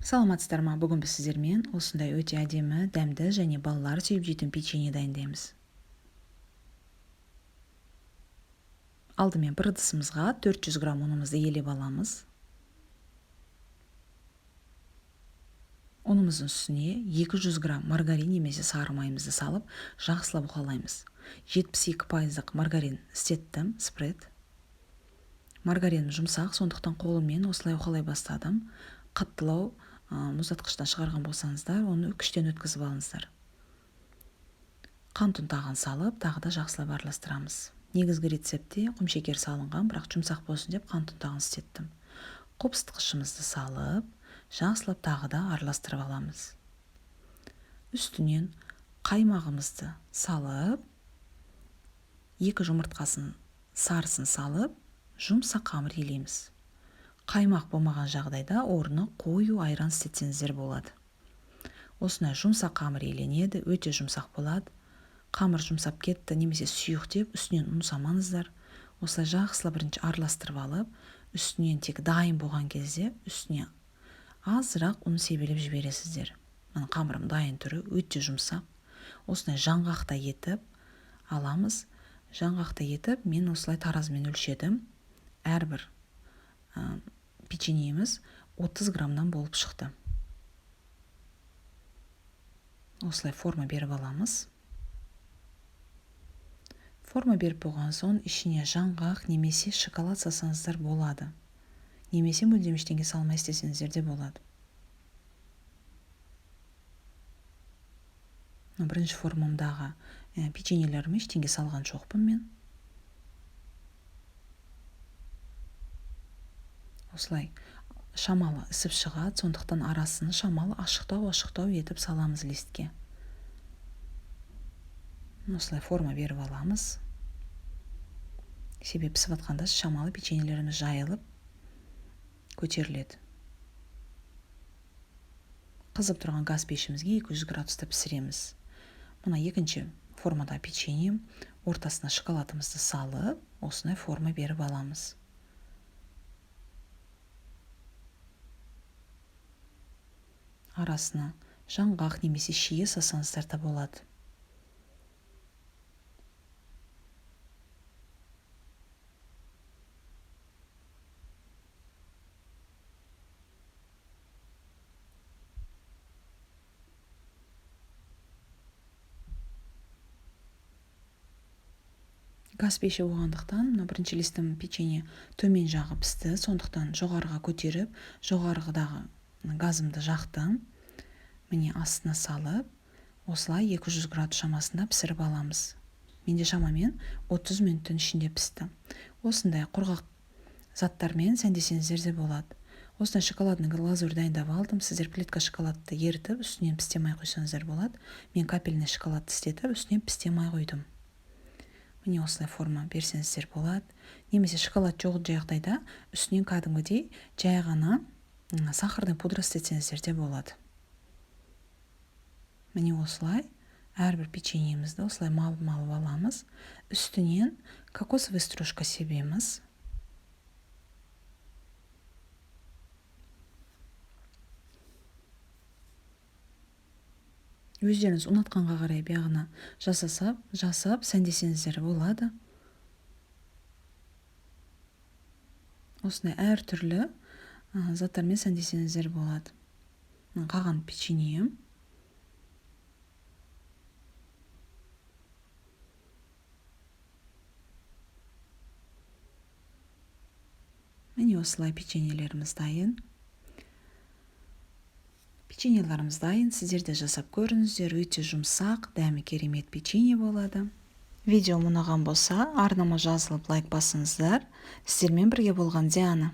Саламатсыздар ма? Бүгін біз сіздермен осындай өте әдемі, дәмді және балалар сүйіп жейтін печенье дайындаймыз. Алдымен бір ыдысымызға 400 грамм ұнымызды елеп аламыз. Ұнымыздың үстіне 200 грамм маргарин немесе сары майымызды салып, жақсылап уқалаймыз. 72% маргарин істеттім, спред. Маргарин жұмсақ, сондықтан қолыммен осылай уқалай бастадым. Қаттылау мұздатқыштан шығарған болсаңыздар, оны күштен өткізіп алыңыздар. Қант ұнтағын салып, тағы да жақсылап араластырамыз. Негізгі рецептте құмшекер салынған, бірақ жұмсақ болсын деп қант ұнтағын істеттім. Қопсытқышымызды салып, жақсылап тағы да араластырып аламыз. Үстінен қаймағымызды салып, 2 жұмыртқасын сарысын салып, жұмсақ қамыр елейміз. Қаймақ болмаған жағдайда орны қою айран істетсеңіздер болады. Осындай жұмсақ қамыр еленеді, өте жұмсақ болады. Қамыр жұмсап кетті немесе сұйық деп үстінен ұн самаңыздар. Осылай жақсылап бірінші араластырып алып, үстінен тек дайын болған кезде үстіне азырақ ұн себелеп жібересіздер. Мына қамырым дайын түрі өте жұмсақ. Осындай жаңғақта етіп аламыз. Жаңғақта етіп мен осылай таразымен өлшедім. Әрбір печеньеміз 30 граммнан болып шықты. Осылай форма беріп аламыз. Форма беріп болған соң ішіне жаңғақ немесе шоколад салсаңыздар болады. Немесе мүлдем ештеңе салмай істесеңіздер де болады. Бірінші формамдағы печеньелеріме ештеңе салған жоқпын мен. Осылай шамалы ісіп шығады, сондықтан арасын шамалы ашықтау етіп саламыз листке. Осылай форма беріп аламыз. Себебі пісіп жатқанда шамалы печеньелеріміз жайылып көтеріледі. Қызып тұрған газ пешімізге 200 градуста пісіреміз. Мына екінші формада печенье, ортасына шоколадымызды салып, осындай форма беріп аламыз. Арасына жаңғақ немесе шие салсаңыздар да болады. Газ пеші болғандықтан, бірінші листім печенье төмен жағы пісті, сондықтан жоғарыға көтеріп, жоғарғыдағы газымды жақтым. Міне астына салып, осылай 200 градус шамасында пісіріп аламыз. Менде шамамен 30 минуттың ішінде пісті. Осындай құрғақ заттармен сәндесеңіздер де болады. Осындай шоколадный глазурь дайындап алдым. Сіздер плитка шоколадты ерітіп, үстінен пісте май қойсаңыздар болады. Мен капельный шоколадты істетіп, үстінен пісте май қойдым. Міне осылай форма берсеңіздер болады. Немесе шоколад жоқ жағдайда үстінен кәдімгідей жай ғана сахарный пудра істетсеңіздер де болады. Міне осылай әрбір печеньемізді осылай малып аламыз. Үстінен кокосовый стружка себеміз. Өздеріңіз ұнатқанға қарай бияғына жасап сәндесеңіздер болады. Осындай әр түрлі заттармен сәндесеңіздер болады. Қалған печеньем. Міне осылай печеньелеріміз дайын. Печеньеларымыз дайын, сіздер де жасап көріңіздер, өте жұмсақ, дәмі керемет печенье болады. Видео ұнаған болса, арнама жазылып лайк басыңыздар. Сіздермен бірге болған Диана.